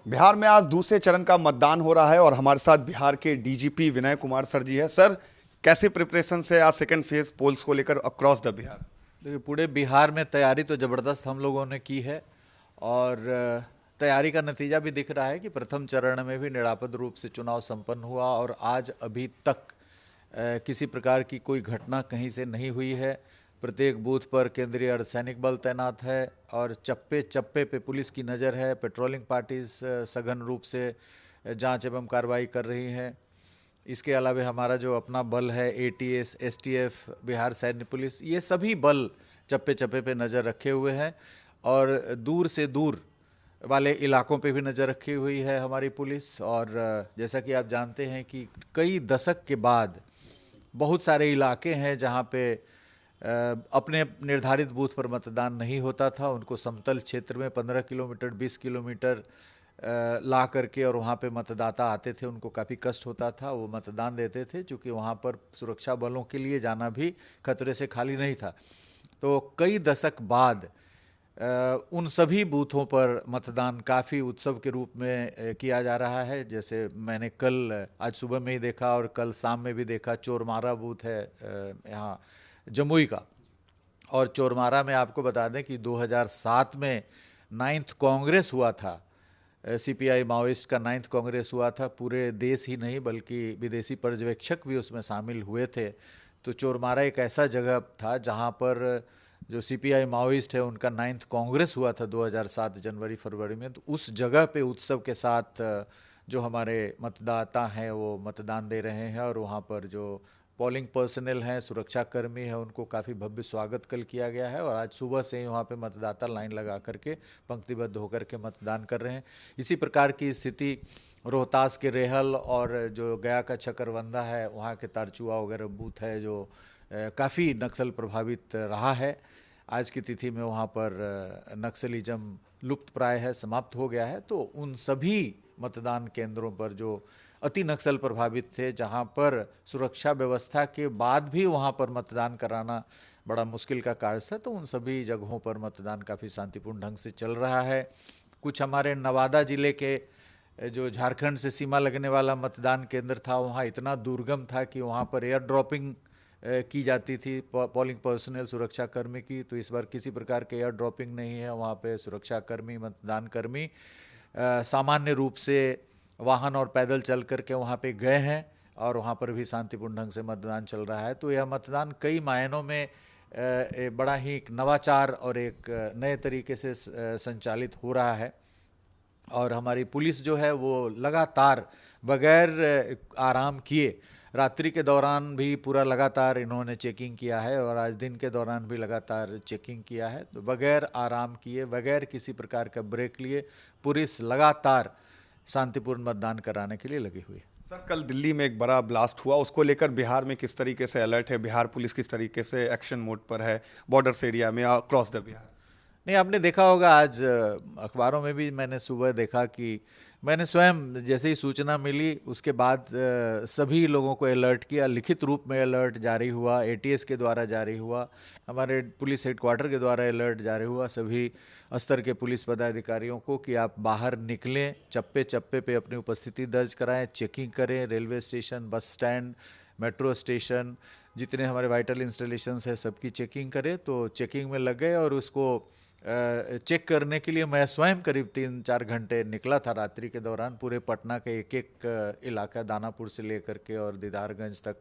बिहार में आज दूसरे चरण का मतदान हो रहा है और हमारे साथ बिहार के डीजीपी विनय कुमार सर जी है। सर, कैसे प्रिपरेशन है आज सेकंड फेज पोल्स को लेकर अक्रॉस द बिहार? देखिए, पूरे बिहार में तैयारी तो ज़बरदस्त हम लोगों ने की है और तैयारी का नतीजा भी दिख रहा है कि प्रथम चरण में भी निरापद रूप से चुनाव संपन्न हुआ और आज अभी तक किसी प्रकार की कोई घटना कहीं से नहीं हुई है। प्रत्येक बूथ पर केंद्रीय अर्धसैनिक बल तैनात है और चप्पे चप्पे पे पुलिस की नज़र है। पेट्रोलिंग पार्टीज सघन रूप से जांच एवं कार्रवाई कर रही हैं। इसके अलावा हमारा जो अपना बल है, एटीएस, एसटीएफ, बिहार सैन्य पुलिस, ये सभी बल चप्पे चप्पे पे नज़र रखे हुए हैं और दूर से दूर वाले इलाकों पे भी नज़र रखी हुई है हमारी पुलिस। और जैसा कि आप जानते हैं कि कई दशक के बाद बहुत सारे इलाके हैं जहाँ पे अपने निर्धारित बूथ पर मतदान नहीं होता था। उनको समतल क्षेत्र में 15 किलोमीटर 20 किलोमीटर ला करके और वहाँ पे मतदाता आते थे, उनको काफ़ी कष्ट होता था, वो मतदान देते थे क्योंकि वहाँ पर सुरक्षा बलों के लिए जाना भी खतरे से खाली नहीं था। तो कई दशक बाद उन सभी बूथों पर मतदान काफ़ी उत्सव के रूप में किया जा रहा है। जैसे मैंने कल आज सुबह में ही देखा और कल शाम में भी देखा, चोरमारा बूथ है यहाँ जमुई का। और चोरमारा में आपको बता दें कि 2007 में 9th कांग्रेस हुआ था, सीपीआई माओइस्ट का 9th कांग्रेस हुआ था। पूरे देश ही नहीं बल्कि विदेशी पर्यवेक्षक भी उसमें शामिल हुए थे। तो चोरमारा एक ऐसा जगह था जहाँ पर जो सीपीआई माओइस्ट है उनका 9th कांग्रेस हुआ था 2007 जनवरी फरवरी में। तो उस जगह पे उत्सव के साथ जो हमारे मतदाता हैं वो मतदान दे रहे हैं और वहाँ पर जो पोलिंग पर्सनल हैं, सुरक्षाकर्मी हैं, उनको काफ़ी भव्य स्वागत कल किया गया है और आज सुबह से ही वहाँ पे मतदाता लाइन लगा करके पंक्तिबद्ध होकर के मतदान कर रहे हैं। इसी प्रकार की स्थिति रोहतास के रेहल और जो गया का चकरवंदा है, वहाँ के तारचुआ वगैरह बूथ है जो काफ़ी नक्सल प्रभावित रहा है। आज की तिथि में वहाँ पर नक्सलिज्म लुप्त प्राय है, समाप्त हो गया है। तो उन सभी मतदान केंद्रों पर जो अति नक्सल प्रभावित थे, जहां पर सुरक्षा व्यवस्था के बाद भी वहां पर मतदान कराना बड़ा मुश्किल का कार्य था, तो उन सभी जगहों पर मतदान काफ़ी शांतिपूर्ण ढंग से चल रहा है। कुछ हमारे नवादा जिले के जो झारखंड से सीमा लगने वाला मतदान केंद्र था, वहाँ इतना दुर्गम था कि वहाँ पर एयर ड्रॉपिंग की जाती थी पोलिंग पर्सनल सुरक्षाकर्मी की। तो इस बार किसी प्रकार के एयर ड्रॉपिंग नहीं है। वहाँ पे सुरक्षाकर्मी, मतदान कर्मी सामान्य रूप से वाहन और पैदल चल करके वहाँ पे गए हैं और वहाँ पर भी शांतिपूर्ण ढंग से मतदान चल रहा है। तो यह मतदान कई मायनों में बड़ा ही एक नवाचार और एक नए तरीके से संचालित हो रहा है। और हमारी पुलिस जो है वो लगातार बगैर आराम किए रात्रि के दौरान भी पूरा लगातार इन्होंने चेकिंग किया है और आज दिन के दौरान भी लगातार चेकिंग किया है। तो बगैर आराम किए, बगैर किसी प्रकार का ब्रेक लिए पुलिस लगातार शांतिपूर्ण मतदान कराने के लिए लगी हुई है। सर, कल दिल्ली में एक बड़ा ब्लास्ट हुआ, उसको लेकर बिहार में किस तरीके से अलर्ट है? बिहार पुलिस किस तरीके से एक्शन मोड पर है बॉर्डर्स एरिया में अक्रॉस द बिहार? नहीं, आपने देखा होगा आज अखबारों में भी मैंने सुबह देखा कि मैंने स्वयं जैसे ही सूचना मिली उसके बाद सभी लोगों को अलर्ट किया। लिखित रूप में अलर्ट जारी हुआ, एटीएस के द्वारा जारी हुआ, हमारे पुलिस हेडक्वार्टर के द्वारा अलर्ट जारी हुआ सभी स्तर के पुलिस पदाधिकारियों को कि आप बाहर निकलें, चप्पे चप्पे पे अपनी उपस्थिति दर्ज कराएं, चेकिंग करें। Railway station, bus stand, metro station, जितने हमारे वाइटल इंस्टॉलेशंस है सबकी चेकिंग करें। तो चेकिंग में लग गए और उसको चेक करने के लिए मैं स्वयं करीब 3-4 घंटे निकला था रात्रि के दौरान। पूरे पटना के एक एक इलाका, दानापुर से लेकर के और दीदारगंज तक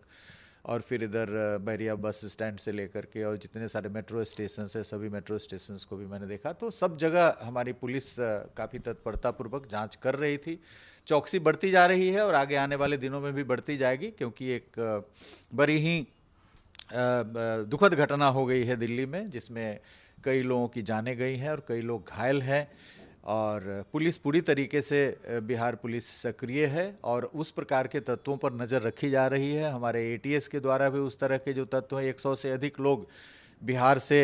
और फिर इधर बैरिया बस स्टैंड से लेकर के और जितने सारे मेट्रो स्टेशन है सभी मेट्रो स्टेशन को भी मैंने देखा। तो सब जगह हमारी पुलिस काफ़ी तत्परतापूर्वक जांच कर रही थी। चौकसी बढ़ती जा रही है और आगे आने वाले दिनों में भी बढ़ती जाएगी क्योंकि एक बड़ी ही दुखद घटना हो गई है दिल्ली में, जिसमें कई लोगों की जानें गई हैं और कई लोग घायल हैं। और पुलिस पूरी तरीके से, बिहार पुलिस सक्रिय है और उस प्रकार के तत्वों पर नज़र रखी जा रही है। हमारे एटीएस के द्वारा भी उस तरह के जो तत्व हैं, 100 से अधिक लोग बिहार से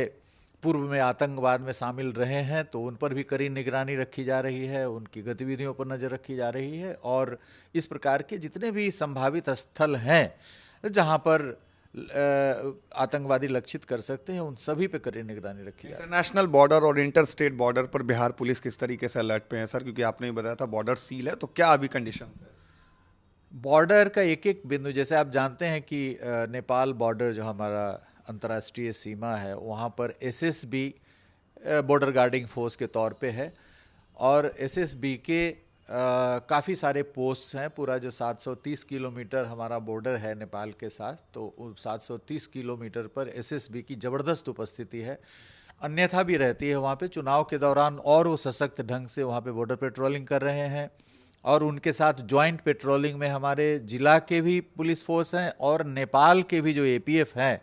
पूर्व में आतंकवाद में शामिल रहे हैं, तो उन पर भी कड़ी निगरानी रखी जा रही है, उनकी गतिविधियों पर नज़र रखी जा रही है। और इस प्रकार के जितने भी संभावित स्थल हैं जहाँ पर आतंकवादी लक्षित कर सकते हैं, उन सभी पे कड़ी निगरानी रखी जाए। इंटरनेशनल बॉर्डर और इंटर स्टेट बॉर्डर पर बिहार पुलिस किस तरीके से अलर्ट पे है सर? क्योंकि आपने भी बताया था बॉर्डर सील है, तो क्या अभी कंडीशन है? बॉर्डर का एक एक बिंदु, जैसे आप जानते हैं कि नेपाल बॉर्डर जो हमारा अंतर्राष्ट्रीय सीमा है, वहाँ पर एसएसबी बॉर्डर गार्डिंग फोर्स के तौर पे है, और एसएसबी के काफ़ी सारे पोस्ट हैं। पूरा जो 730 किलोमीटर हमारा बॉर्डर है नेपाल के साथ, तो 730 किलोमीटर पर एसएसबी की ज़बरदस्त उपस्थिति है, अन्यथा भी रहती है वहाँ पे। चुनाव के दौरान और वो सशक्त ढंग से वहाँ पे बॉर्डर पेट्रोलिंग कर रहे हैं, और उनके साथ ज्वाइंट पेट्रोलिंग में हमारे जिला के भी पुलिस फोर्स हैं और नेपाल के भी जो एपीएफ हैं,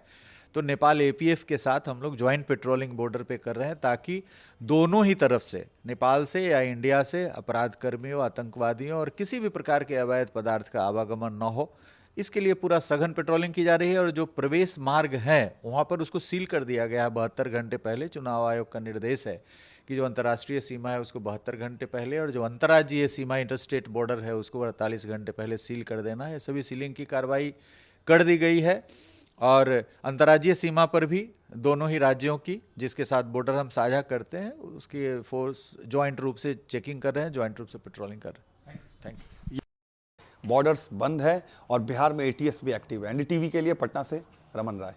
तो नेपाल एपीएफ के साथ हम लोग ज्वाइंट पेट्रोलिंग बॉर्डर पे कर रहे हैं, ताकि दोनों ही तरफ से, नेपाल से या इंडिया से, अपराध कर्मियों, आतंकवादियों और किसी भी प्रकार के अवैध पदार्थ का आवागमन न हो, इसके लिए पूरा सघन पेट्रोलिंग की जा रही है। और जो प्रवेश मार्ग है वहाँ पर उसको सील कर दिया गया है 72 घंटे पहले। चुनाव आयोग का निर्देश है कि जो अंतर्राष्ट्रीय सीमा है उसको 72 घंटे पहले, और जो अंतर्राज्यीय सीमा इंटरस्टेट बॉर्डर है उसको 48 घंटे पहले सील कर देना है। सभी सीलिंग की कार्रवाई कर दी गई है, और अंतर्राज्यीय सीमा पर भी दोनों ही राज्यों की, जिसके साथ बॉर्डर हम साझा करते हैं, उसकी फोर्स ज्वाइंट रूप से चेकिंग कर रहे हैं, ज्वाइंट रूप से पेट्रोलिंग कर रहे हैं। Thank you. बॉर्डर्स बंद है और बिहार में एटीएस भी एक्टिव है। एनडीटीवी के लिए पटना से रमन राय।